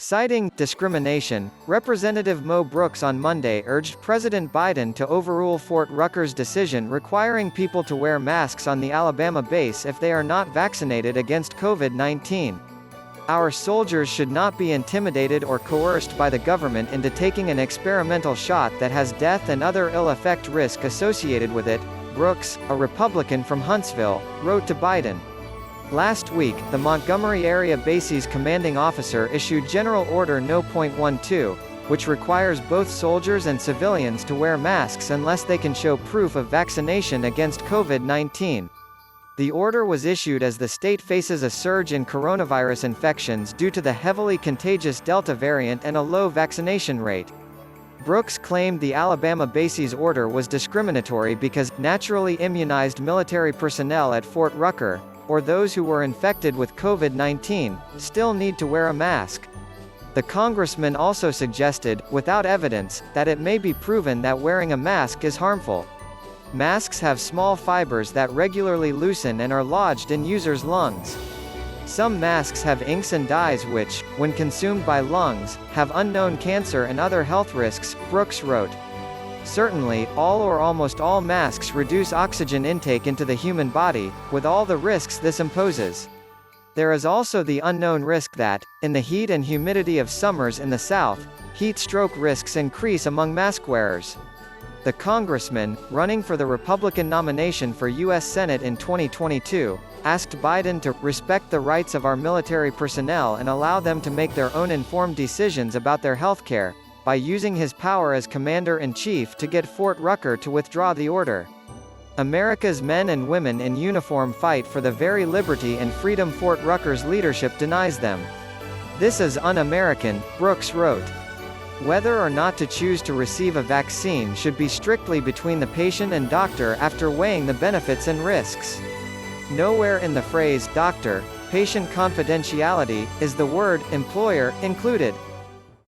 Citing discrimination, Representative Mo Brooks on Monday urged President Biden to overrule Fort Rucker's decision requiring people to wear masks on the Alabama base if they are not vaccinated against COVID-19. Our soldiers should not be intimidated or coerced by the government into taking an experimental shot that has death and other ill-effect risk associated with it, Brooks, a Republican from Huntsville, wrote to Biden. Last week, the Montgomery-area base's commanding officer issued General Order No. 12, which requires both soldiers and civilians to wear masks unless they can show proof of vaccination against COVID-19. The order was issued as the state faces a surge in coronavirus infections due to the heavily contagious Delta variant and a low vaccination rate. Brooks claimed the Alabama base's order was discriminatory because naturally immunized military personnel at Fort Rucker, or those who were infected with COVID-19, still need to wear a mask. The congressman also suggested, without evidence, that it may be proven that wearing a mask is harmful. Masks have small fibers that regularly loosen and are lodged in users' lungs. Some masks have inks and dyes which, when consumed by lungs, have unknown cancer and other health risks, Brooks wrote. Certainly, all or almost all masks reduce oxygen intake into the human body, with all the risks this imposes. There is also the unknown risk that, in the heat and humidity of summers in the South, heat stroke risks increase among mask wearers. The congressman, running for the Republican nomination for U.S. Senate in 2022, asked Biden to respect the rights of our military personnel and allow them to make their own informed decisions about their health care, by using his power as commander-in-chief to get Fort Rucker to withdraw the order. America's men and women in uniform fight for the very liberty and freedom Fort Rucker's leadership denies them. This is un-American, Brooks wrote. Whether or not to choose to receive a vaccine should be strictly between the patient and doctor after weighing the benefits and risks. Nowhere in the phrase doctor-patient confidentiality is the word employer included.